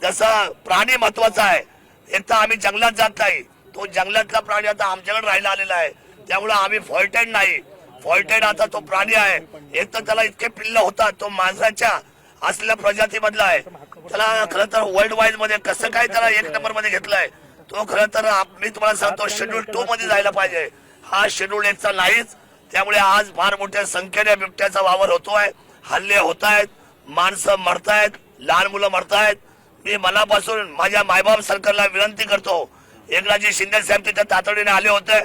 जसं प्राणी महत्वाचा आहे, एक तर आम्ही जंगलात जात नाही, तो जंगलातला प्राणी आता आमच्याकडे राहायला आलेला आहे, त्यामुळे आम्ही फॉल्टेड नाही. फॉल्टेड आता तो प्राणी आहे, एक तर त्याला इतके पिल्ल होतात, तो माणसाच्या असलेल्या प्रजातीमधला आहे. त्याला खरं तर वर्ल्ड वाईड मध्ये कसं काय त्याला 1 नंबर मध्ये घेतलाय, तो खरं तर मी तुम्हाला सांगतो शेड्यूल 2 मध्ये जायला पाहिजे. हा शेड्यूल 1 चा नाहीच. त्यामुळे आज फार मोठ्या संख्येने बिबट्याचा वावर होतोय, हल्ले होत आहेत, माणसं मरतायत, लहान मुलं मरतायत. मी मनापासून माझ्या मायबाप सरकारला विनंती करतो, एकनाथजी शिंदे साहेब तिथे तातडीने आले होते,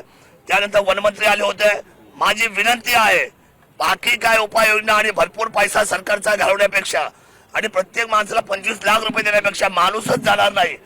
त्यानंतर वनमंत्री आले होते. माझी विनंती आहे, बाकी काय उपाययोजना आणि भरपूर पैसा सरकारचा घालवण्यापेक्षा आणि प्रत्येक माणसाला 25 लाख रुपये देण्यापेक्षा माणूसच जाणार नाही,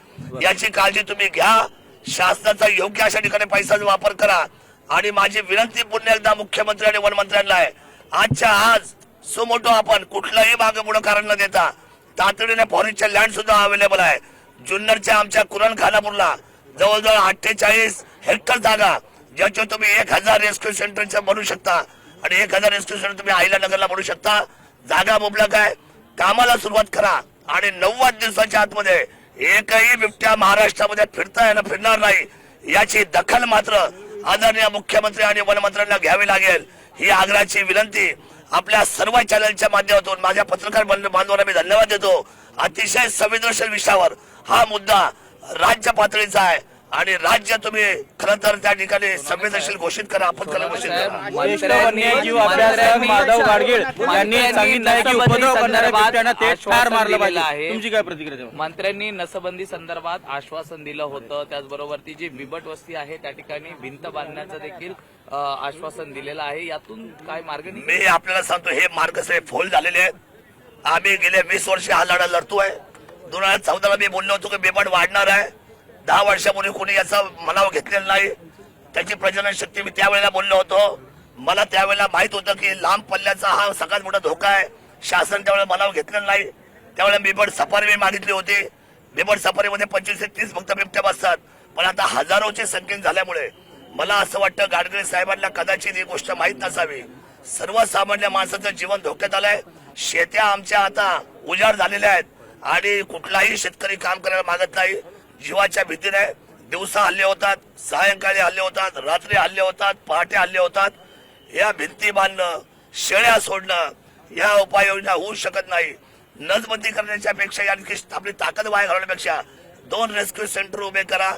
याची काळजी तुम्ही घ्या. शासनाचा योग्य अशा ठिकाणी पैशाचा वापर करा. आणि माझी विनंती पुन्हा एकदा मुख्यमंत्री आणि वनमंत्र्यांना आहे, आजच्या आज सुमोटो आपण कुठलाही मागे पुढे कारण न देता तातडीने फॉरेस्टच्या लँड सुद्धा अवेलेबल आहे. जुन्नरच्या आमच्या कुरण खानापूरला जवळजवळ 48 हेक्टर जागा, ज्याच्या तुम्ही 1000 रेस्क्यू सेंटरच्या बनवू शकता आणि 1000 रेस्क्यू सेंटर तुम्ही आईला नगरला बनवू शकता. जागा मुबलक आहे, कामाला सुरुवात करा. आणि 90 दिवसाच्या आतमध्ये एकही बिबट्या महाराष्ट्रामध्ये फिरणार नाही, याची दखल मात्र आदरणीय मुख्यमंत्री आणि वनमंत्र्यांना घ्यावी लागेल. ही आग्रहाची विनंती आपल्या सर्व चॅनलच्या माध्यमातून माझ्या पत्रकार बांधवांना मी धन्यवाद देतो. अतिशय संवेदनशील विषयावर हा मुद्दा राज्य पातळीचा आहे आणि राज्य तुम्ही खरं तर त्या ठिकाणी संवेदनशील घोषित करा, आपत्कालीन घोषित करा. वन्यजीव अभ्यासक माधव गाडगीळ यांनी सांगितलं आहे की उपद्रव करणाऱ्या बिबट्यांना ते ठार मारलं पाहिजे. तुमची काय प्रतिक्रिया? मंत्र्यांनी नसबंदी संदर्भात आश्वासन दिलं होतं, त्याचबरोबर ती जी बिबट वस्ती आहे त्या ठिकाणी भिंत बांधण्याचं देखील आश्वासन दिलेलं आहे. यातून काय मार्ग? मी आपल्याला सांगतो, हे मार्ग सगळे फोल झालेले आहेत. आम्ही गेले 20 वर्ष हा लढा लढतोय. 2014 मी बोललो होतो की बिबट वाढणार आहे. 10 वर्षापूर्वी कोणी याचा मनाव घेतलेला नाही. त्याची प्रजनन शक्ती मी त्यावेळेला बोललो होतो. मला त्यावेळेला माहित होतं की लांब पल्ल्याचा हा सगळ्यात मोठा धोका आहे. शासन त्यावेळेला मनाव घेतलेला नाही. त्यावेळेला बिबट सफारी मी मागितली होती. बिबट सफारीमध्ये 25 ते 30 फक्त बिबट्या बसतात, पण आता हजारोची संख्येने झाल्यामुळे मला असं वाटतं गाडगीळ साहेबांना कदाचित ही गोष्ट माहीत नसावी. सर्वसामान्य माणसाचं जीवन धोक्यात आलंय. शेत्या आमच्या आता उजाड झालेल्या आहेत आणि कुठलाही शेतकरी काम करायला मागत नाही. जीवाच्या भीतीने दिवसा हल्ले होतात, सायंकाळी हल्ले होतात, रात्री हल्ले होतात, पहाटे हल्ले होतात. या भिंती बांधणं, शेळ्या सोडणं, या उपाययोजना होऊ शकत नाही. नसबंदी करण्याच्या पेक्षा आणखी आपली ताकद वाया घालवण्यापेक्षा 2 रेस्क्यू सेंटर उभे करा.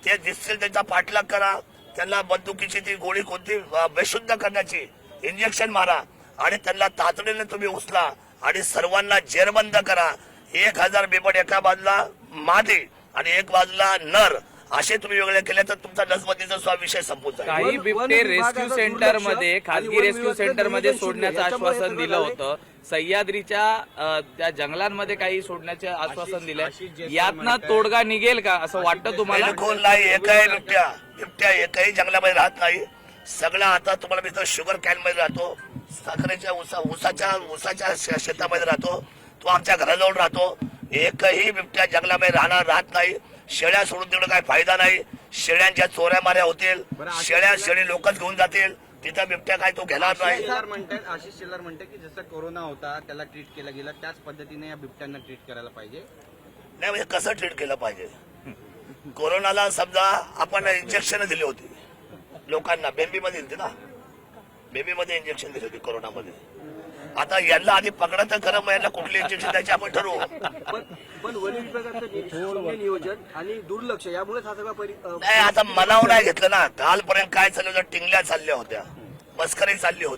ते दिसतील त्यांचा पाठलाग करा. त्यांना बंदुकीची ती गोळी कोणती बेशुद्ध करण्याची इंजेक्शन मारा आणि त्यांना तातडीने तुम्ही उचला आणि सर्वांना जेरबंद करा. 1000 बिबट एका बाजूला मादी आणि एक बाजूला नर असे तुम्ही वेगळे केले तर तुमचा नसबंदीचा विषय संपून जाईल. काही बिबटे रेस्क्यू सेंटर मध्ये, खासगी रेस्क्यू सेंटर मध्ये सोडण्याचं आश्वासन दिलं होतं. सह्याद्रीच्या त्या जंगलांमध्ये काही सोडण्याचे आश्वासन दिलंय. यातनं तोडगा निघेल का असं वाटतं तुम्हाला? बिलकुल नाही. एकही बिबट्या एकही जंगलामध्ये राहत नाही. सगळा आता तुम्हाला मी शुगर कॅन मध्ये राहतो, साखरेच्या ऊसाच्या शेतामध्ये राहतो, तो आमच्या घराजवळ राहतो. एकही बिबट्या जंगलामध्ये राहत नाही. शेळ्या सोडून तिकडे काय फायदा नाही. शेळ्यांच्या चोऱ्या माऱ्या होतील, शेळी लोकच घेऊन जातील, तिथं बिबट्या काय तो घेणार नाही. आशिष शेलार म्हणते की जसं कोरोना होता त्याला ट्रीट केला गेला त्याच पद्धतीने या बिबट्यांना ट्रीट करायला पाहिजे. नाही म्हणजे कसं ट्रीट केलं पाहिजे? कोरोनाला समजा आपण इंजेक्शन दिली होती लोकांना, बेंबीमध्ये दिली ना, बेंबीमध्ये इंजेक्शन दिली होती कोरोनामध्ये. आता यांना आधी पकडा तर खरं, मग यांना कुठले इंजेक्शन द्यायचे आपण ठरवू. पण वन विभागाचं नियोजन आणि दुर्लक्ष यामुळेच हा सगळा नाही. आता मनाव नाही घेतलं ना. कालपर्यंत काय चाललं होतं, टिंगल्या चालल्या होत्या, मस्करी चालली होती.